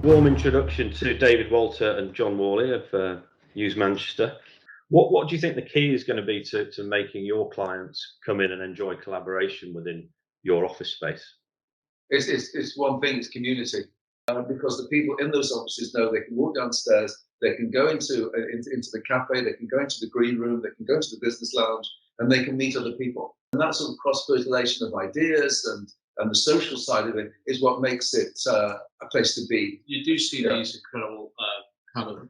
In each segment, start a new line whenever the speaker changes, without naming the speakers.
warm introduction to David Walter and John Worley of USE Manchester. What do you think the key is going to be to making your clients come in and enjoy collaboration within your office space?
It's one thing, it's community. Because the people in those offices know they can walk downstairs, they can go into the cafe, they can go into the green room, they can go to the business lounge, and they can meet other people. And that sort of cross-fertilization of ideas and the social side of it is what makes it a place to be.
You do see these incredible kind of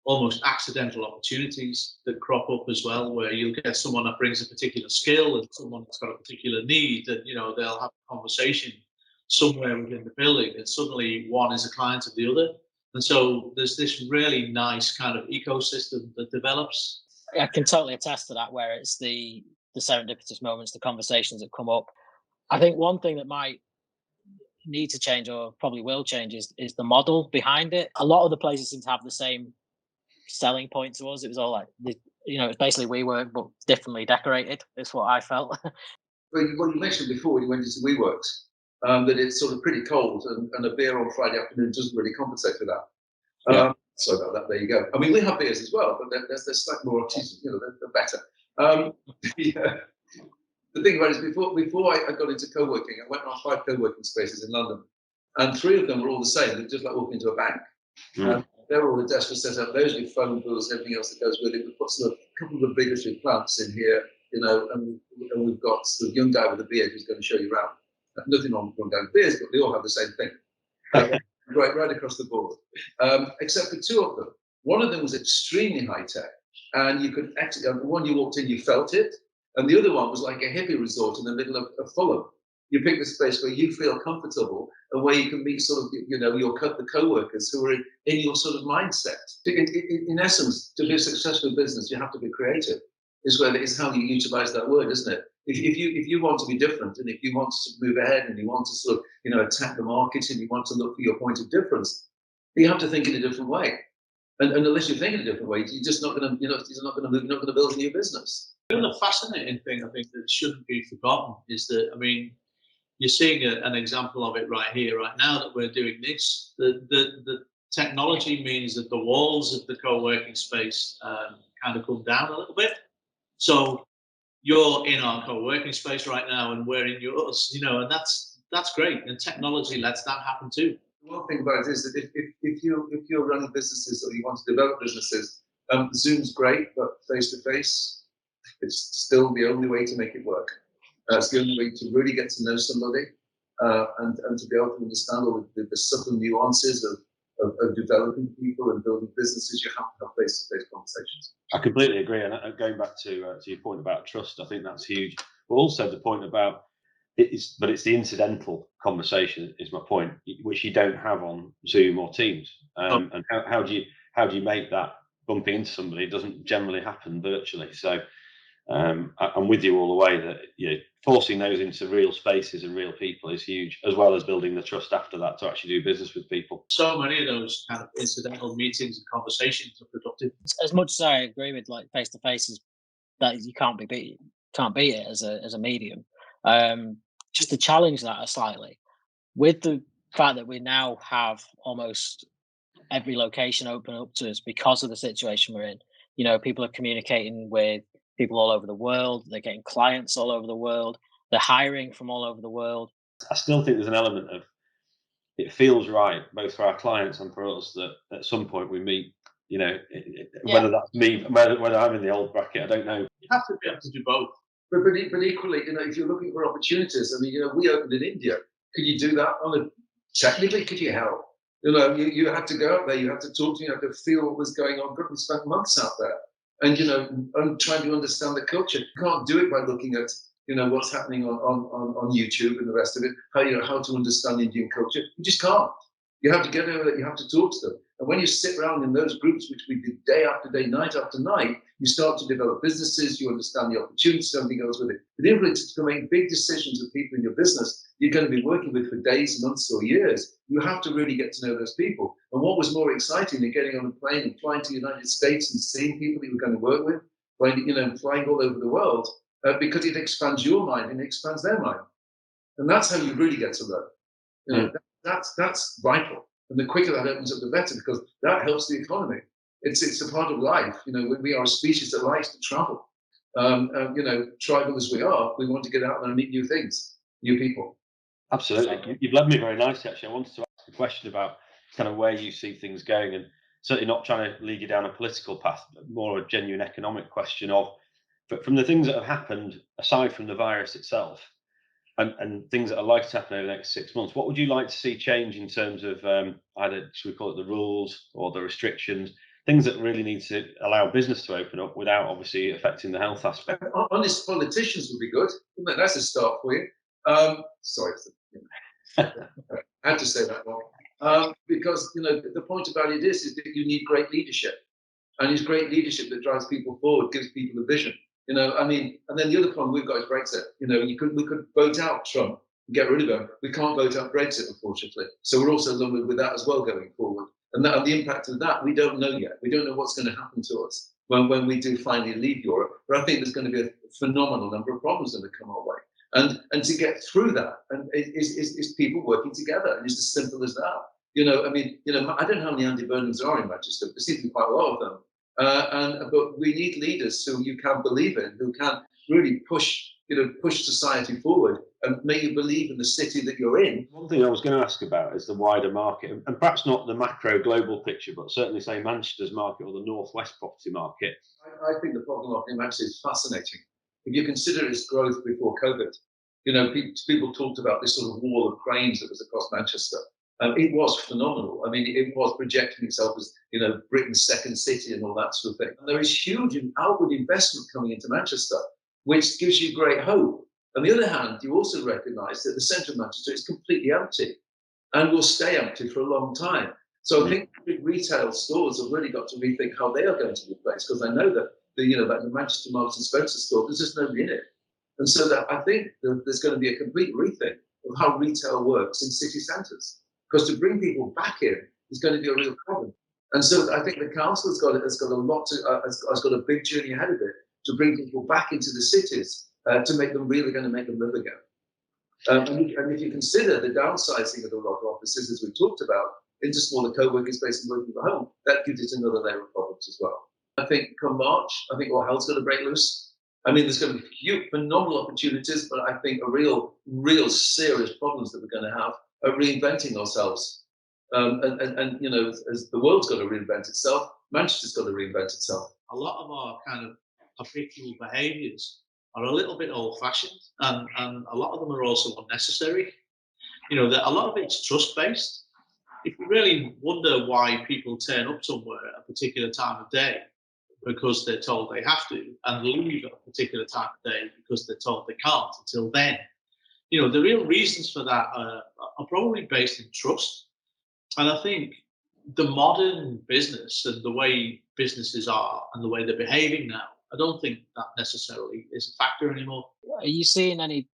almost accidental opportunities that crop up as well, where you'll get someone that brings a particular skill and someone that's got a particular need, and they'll have a conversation somewhere within the building, and suddenly one is a client of the other. And so there's this really nice kind of ecosystem that develops.
I can totally attest to that, where it's the serendipitous moments, the conversations that come up. I think one thing that might need to change, or probably will change, is the model behind it. A lot of the places seem to have the same selling point to us. It was all like, it's basically WeWork, but differently decorated. Is what I felt.
Well, you mentioned before when you went into WeWorks, that it's sort of pretty cold, and a beer on Friday afternoon doesn't really compensate for that.
Yeah.
So about that, there you go. I mean, we have beers as well, but they're slightly more artisan, they're better. Yeah. The thing about it is, before I got into co-working, I went on 5 co-working spaces in London, and 3 of them were all the same. They're just like walking into a bank. They're all the desks were set up. Those with phone booths, everything else that goes with it. We've got sort of a couple of obligatory plants in here, and we've got the young guy with a beard who's going to show you around. Nothing wrong with young beards, but they all have the same thing. Right across the board, except for 2 of them. One of them was extremely high tech, and you could actually, the one you walked in, you felt it, and the other one was like a hippie resort in the middle of Fulham. You pick a space where you feel comfortable and where you can meet sort of, the co-workers who are in your sort of mindset. In essence, to be a successful business, you have to be creative. Is how you utilize that word, isn't it? If you want to be different, and if you want to move ahead, and you want to sort of attack the market, and you want to look for your point of difference, you have to think in a different way. And unless you think in a different way, you're just not going to you're not going to move. You're not going to build a new business.
The fascinating thing, I think, that shouldn't be forgotten is that, you're seeing an example of it right here, right now, that we're doing this. The technology means that the walls of the co-working space kind of come down a little bit. So you're in our co-working space right now, and we're in yours, and that's great. And technology lets that happen too.
One thing about it is that if you're running businesses or you want to develop businesses, Zoom's great, but face to face, it's still the only way to make it work. It's the only way to really get to know somebody, and to be able to understand all the subtle nuances of developing people and building businesses. You have to have face-to-face conversations.
I completely agree, and going back to your point about trust, I think that's huge. But also the point about it's the incidental conversation is my point, which you don't have on Zoom or Teams. And how do you make that bumping into somebody? It doesn't generally happen virtually. So I'm with you all the way that forcing those into real spaces and real people is huge, as well as building the trust after that to actually do business with people.
So many of those kind of incidental meetings and conversations are productive.
As much as I agree with like face to faces, that you can't beat it as a medium. Just to challenge that slightly, with the fact that we now have almost every location open up to us because of the situation we're in. People are communicating with people all over the world. They're getting clients all over the world. They're hiring from all over the world.
I still think there's an element of it feels right, both for our clients and for us, that at some point we meet. Whether that's me, whether I'm in the old bracket, I don't know.
You have to be able to do both.
But equally, if you're looking for opportunities, we opened in India. Could you do that? Technically, could you help? You had to go out there. You had to talk to. You had to feel what was going on. We spent months out there, and trying to understand the culture. You can't do it by looking at what's happening on YouTube and the rest of it. How to understand Indian culture. You just can't. You have to get over there. You have to talk to them. And when you sit around in those groups, which we did day after day, night after night, you start to develop businesses. You understand the opportunities, everything else with it. But if it's to make big decisions with people in your business, you're going to be working with for days, months, or years. You have to really get to know those people. And what was more exciting than getting on a plane and flying to the United States and seeing people that you were going to work with, flying all over the world, because it expands your mind and it expands their mind. And that's how you really get to learn. That's vital. And the quicker that opens up, the better, because that helps the economy. It's a part of life. You know, we are a species that likes to travel. You know, tribal as we are, we want to get out there and meet new things, new people.
Absolutely. You've led me very nicely, actually. I wanted to ask a question about kind of where you see things going, and certainly not trying to lead you down a political path, but more a genuine economic question of, but from the things that have happened, aside from the virus itself, and things that are likely to happen over the next 6 months, what would you like to see change in terms of either, should we call it the rules or the restrictions, things that really need to allow business to open up without obviously affecting the health aspect?
Honest politicians would be good. That's a start for you. Sorry, I had to say that one. Because, you know, the point about it is that you need great leadership. And it's great leadership that drives people forward, gives people a vision. You know, I mean, and then the other problem we've got is Brexit. You know, we could vote out Trump and get rid of him. We can't vote out Brexit, unfortunately. So we're also lumbered with that as well going forward. And the impact of that, we don't know yet. We don't know what's going to happen to us when we do finally leave Europe. But I think there's going to be a phenomenal number of problems that come our way. And to get through that and is people working together. And it's as simple as that. You know, I mean, you know, I don't know how many Andy Burnhams there are in Manchester. There seems to be quite a lot of them. But we need leaders who you can believe in, who can really push society forward and make you believe in the city that you're in.
One thing I was going to ask about is the wider market, and perhaps not the macro global picture, but certainly say Manchester's market or the northwest property market.
I think the property market in Manchester is fascinating. If you consider its growth before COVID, you know, people talked about this sort of wall of cranes that was across Manchester. It was phenomenal. I mean, it was projecting itself as, you know, Britain's second city and all that sort of thing. And there is huge outward investment coming into Manchester, which gives you great hope. On the other hand, you also recognise that the centre of Manchester is completely empty and will stay empty for a long time. So I think big retail stores have really got to rethink how they are going to be placed, because I know that the Manchester Marks and Spencer store, there's just nobody in it. And so that I think there's going to be a complete rethink of how retail works in city centres. Because to bring people back in is going to be a real problem, and so I think the council has got a lot to has got a big journey ahead of it to bring people back into the cities to make them really going to make them live again. And if you consider the downsizing of a lot of offices, as we talked about, into smaller co-working space and working from home, that gives it another layer of problems as well. I think come March, I think all hell's going to break loose. I mean, there's going to be huge, phenomenal opportunities, but I think a real serious problems that we're going to have. Reinventing ourselves, and you know, as the world's got to reinvent itself, Manchester's got to reinvent itself.
A lot of our kind of habitual behaviours are a little bit old-fashioned, and a lot of them are also unnecessary. You know, that a lot of it's trust-based. If you really wonder why people turn up somewhere at a particular time of day because they're told they have to, and leave at a particular time of day because they're told they can't until then. You know, the real reasons for that are probably based in trust. And I think the modern business and the way businesses are and the way they're behaving now, I don't think that necessarily is a factor anymore.
Are you seeing any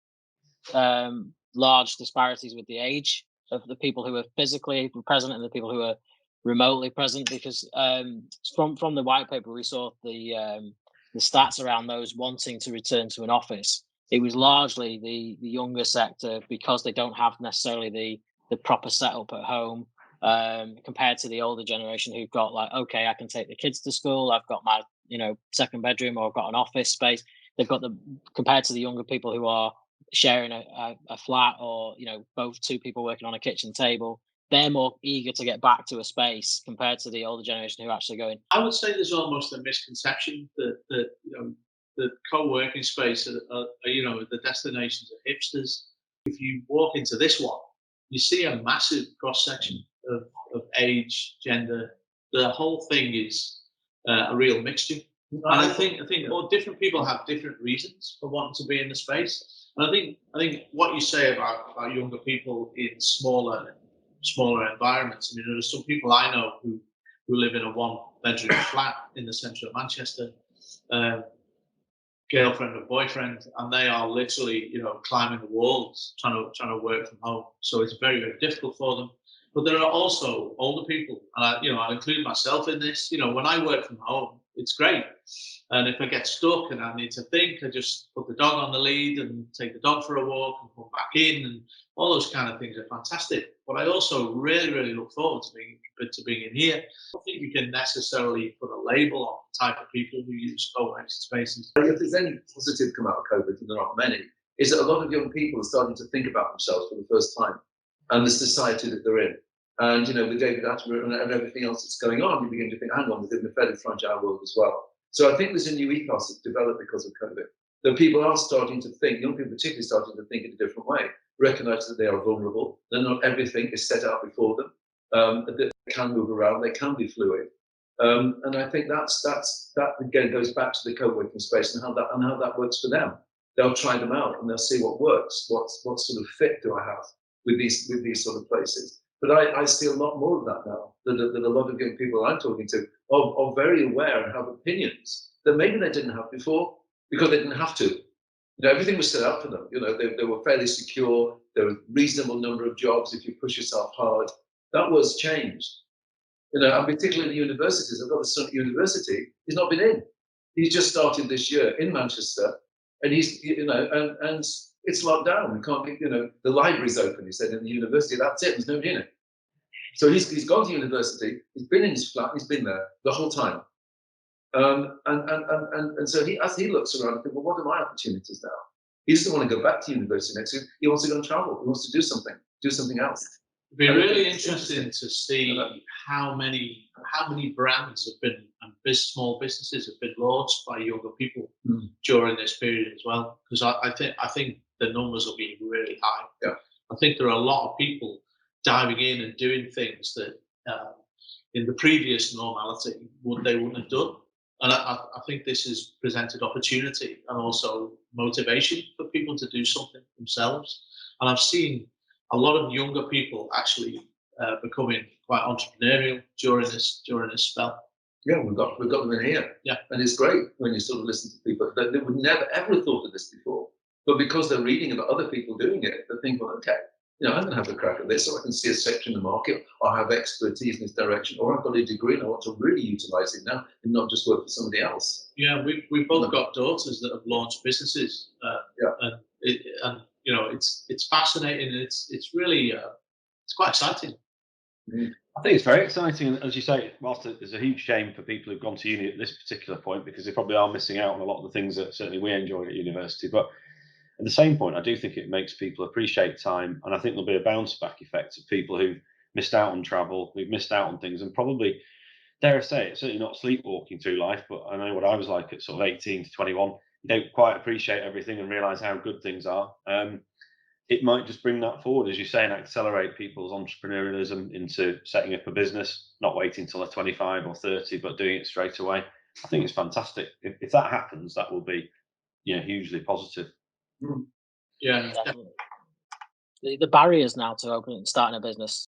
large disparities with the age of the people who are physically present and the people who are remotely present? Because from the white paper, we saw the stats around those wanting to return to an office. It was largely the younger sector, because they don't have necessarily the proper setup at home, compared to the older generation who've got like, okay, I can take the kids to school, I've got my, you know, second bedroom, or I've got an office space. They've got compared to the younger people who are sharing a flat, or, you know, both two people working on a kitchen table, they're more eager to get back to a space compared to the older generation who are actually going.
I would say there's almost a misconception that you know, the co-working space are, you know, the destinations of hipsters. If you walk into this one, you see a massive cross-section of age, gender. The whole thing is a real mixture. And I think more different people have different reasons for wanting to be in the space. And I think what you say about younger people in smaller environments. I mean, there are some people I know who live in a one-bedroom flat in the centre of Manchester. Girlfriend or boyfriend, and they are literally, you know, climbing the walls trying to work from home. So it's very, very difficult for them. But there are also older people, and I include myself in this. When I work from home, it's great. And if I get stuck and I need to think, I just put the dog on the lead and take the dog for a walk and come back in, and all those kind of things are fantastic. But I also really, really look forward to being in here. I don't think you can necessarily put a label on the type of people who use co-working spaces.
If there's any positive come out of COVID, and there aren't many, is that a lot of young people are starting to think about themselves for the first time and the society that they're in. And, with David Attenborough and everything else that's going on, you begin to think, hang on, we live in a fairly fragile world as well. So I think there's a new ethos that's developed because of COVID. That people are starting to think, young people particularly starting to think in a different way, recognize that they are vulnerable, that not everything is set out before them, that they can move around, they can be fluid. And I think that again goes back to the co-working space and how that works for them. They'll try them out and they'll see what works, what sort of fit do I have with these sort of places. But I see a lot more of that now, that a lot of young people I'm talking to are very aware and have opinions that maybe they didn't have before because they didn't have to. Everything was set out for them. They were fairly secure. There were a reasonable number of jobs if you push yourself hard. That was changed. And particularly in the universities. I've got a son at university. He's not been in. He's just started this year in Manchester, and he's and it's locked down. We can't get, the library's open. He said in the university. That's it. There's nobody in it. So he's gone to university. He's been in his flat. He's been there the whole time. And so as he looks around, I think, well, what are my opportunities now? He doesn't want to go back to university next year. He wants to go and travel. He wants to do something else.
It'd be really interesting to see how many brands have been and small businesses have been launched by younger people during this period as well. Because I think the numbers will be really high.
Yeah.
I think there are a lot of people diving in and doing things that in the previous normality they wouldn't have done. And I think this has presented opportunity and also motivation for people to do something themselves. And I've seen a lot of younger people actually becoming quite entrepreneurial during this spell.
Yeah, we've got them in here.
Yeah,
and it's great when you sort of listen to people that they would never ever thought of this before, but because they're reading about other people doing it, they think, well, okay, I'm going to have a crack at this, so I can see a section in the market, or have expertise in this direction, or I've got a degree and I want to really utilize it now and not just work for somebody else.
Yeah, we've both got daughters that have launched businesses, and it's fascinating. It's really it's quite exciting.
I think it's very exciting, and as you say, whilst there's a huge shame for people who've gone to uni at this particular point because they probably are missing out on a lot of the things that certainly we enjoyed at university, but at the same point, I do think it makes people appreciate time, and I think there'll be a bounce back effect of people who've missed out on travel, who've missed out on things, and probably, dare I say it, certainly not sleepwalking through life, but I know what I was like at sort of 18 to 21. You don't quite appreciate everything and realise how good things are. It might just bring that forward, as you say, and accelerate people's entrepreneurialism into setting up a business, not waiting till they're 25 or 30, but doing it straight away. I think it's fantastic. If that happens, that will be, hugely positive.
Yeah,
definitely. The barriers now to opening and starting a business,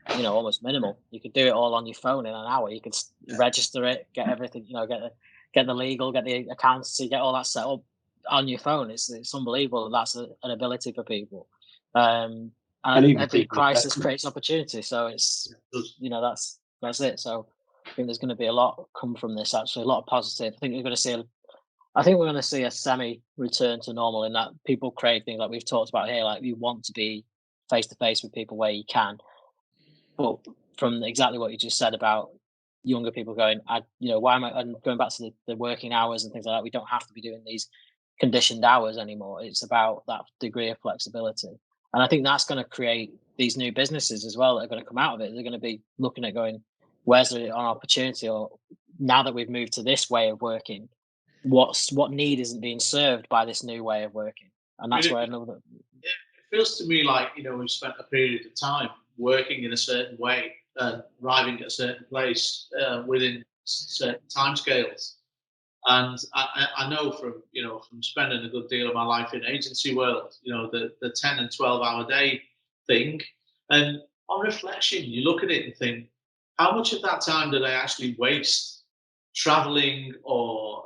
almost minimal. You could do it all on your phone in an hour. You could register it, get everything, get the legal, get the accountancy, get all that set up on your phone. It's unbelievable. That's an ability for people. And every crisis creates opportunity. So it's that's it. So I think there's going to be a lot come from this. Actually, a lot of positive. I think we're going to see a semi return to normal in that people crave things like we've talked about here. Like you want to be face to face with people where you can. But from exactly what you just said about younger people going, why am I? And going back to the working hours and things like that, we don't have to be doing these conditioned hours anymore. It's about that degree of flexibility, and I think that's going to create these new businesses as well that are going to come out of it. They're going to be looking at going, where's an opportunity, or now that we've moved to this way of working, what need isn't being served by this new way of working, and that's where another.
It feels to me like we've spent a period of time working in a certain way and arriving at a certain place within certain timescales. And I know from spending a good deal of my life in agency world, the 10 and 12-hour day thing. And on reflection, you look at it and think, how much of that time did I actually waste traveling or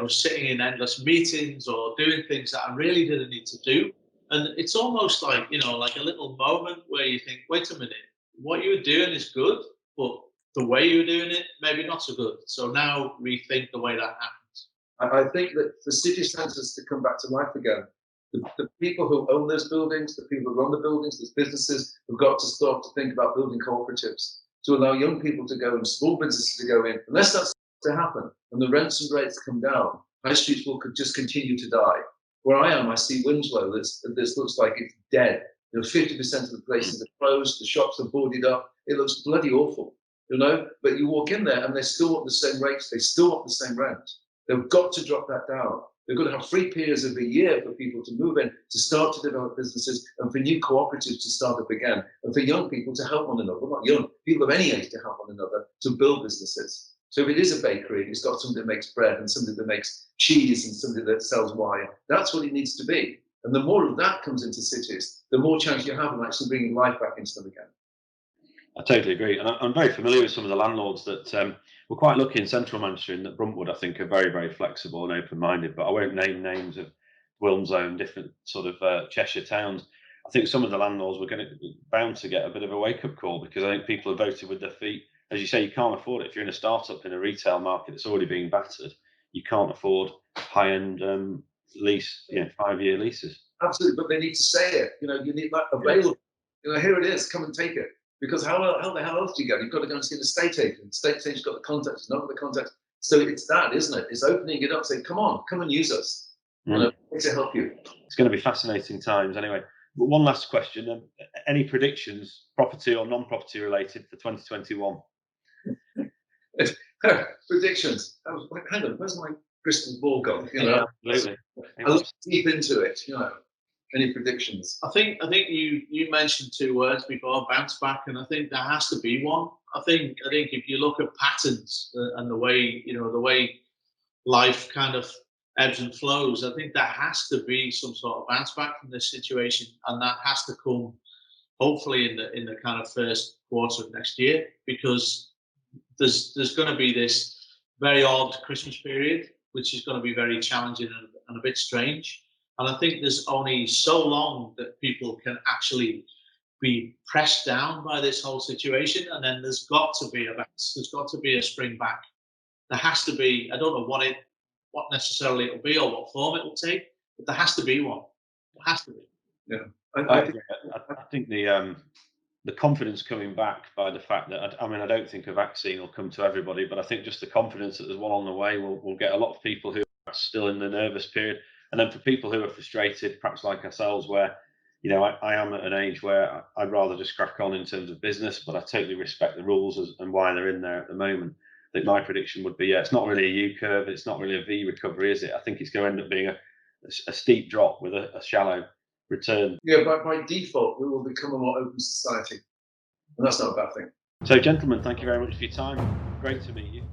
sitting in endless meetings or doing things that I really didn't need to do? And it's almost like, like a little moment where you think, wait a minute, what you're doing is good, but the way you're doing it, maybe not so good. So now rethink the way that happens.
I think that for city centres to come back to life again, the people who own those buildings, the people who run the buildings, those businesses have got to start to think about building cooperatives to allow young people to go and small businesses to go in. Unless that's to happen and the rents and rates come down, high streets will just continue to die. Where I am, I see Winslow. This looks like it's dead. 50% of the places are closed. The shops are boarded up. It looks bloody awful, But you walk in there and they still want the same rates. They still want the same rent. They've got to drop that down. They've got to have free periods of a year for people to move in, to start to develop businesses, and for new cooperatives to start up again, and for young people to help one another. Well, not young, people of any age to help one another to build businesses. So if it is a bakery, it's got somebody that makes bread and somebody that makes cheese and somebody that sells wine. That's what it needs to be. And the more of that comes into cities, the more chance you have of actually bringing life back into them again.
I totally agree. And I'm very familiar with some of the landlords that we're quite lucky in central Manchester in that Bruntwood, I think, are very, very flexible and open-minded. But I won't name names of Wilmslow, different sort of Cheshire towns. I think some of the landlords were bound to get a bit of a wake-up call, because I think people have voted with their feet. As you say, you can't afford it. If you're in a startup in a retail market that's already being battered, you can't afford high-end lease, 5-year leases.
Absolutely, but they need to say it. You need that available. Here it is. Come and take it. Because how the hell else do you go? You've got to go and see an estate agent. Estate agent's got the contacts, not got the contacts. So it's that, isn't it? It's opening it up, saying, "Come on, come and use us. To help you."
It's going to be fascinating times, anyway. But one last question: any predictions, property or non-property related, for 2021?
Predictions. Hang on, where's my crystal ball gone?
Absolutely.
I look deep into it. Any predictions?
I think you mentioned two words before, bounce back, and I think there has to be one. I think if you look at patterns and the way life kind of ebbs and flows, I think there has to be some sort of bounce back from this situation, and that has to come hopefully in the kind of first quarter of next year, because there's going to be this very odd Christmas period, which is going to be very challenging and a bit strange. And I think there's only so long that people can actually be pressed down by this whole situation, and then there's got to be a spring back. There has to be. I don't know what necessarily it'll be or what form it will take, but there has to be one. There has to be.
Yeah,
I think the confidence coming back by the fact that I don't think a vaccine will come to everybody, but I think just the confidence that there's one on the way will get a lot of people who are still in the nervous period. And then for people who are frustrated, perhaps like ourselves, where, I am at an age where I'd rather just crack on in terms of business, but I totally respect the rules and why they're in there at the moment. I think my prediction would be, it's not really a U curve, it's not really a V recovery, is it? I think it's going to end up being a steep drop with a shallow return.
Yeah, by default, we will become a more open society. And that's not a bad thing.
So, gentlemen, thank you very much for your time. Great to meet you.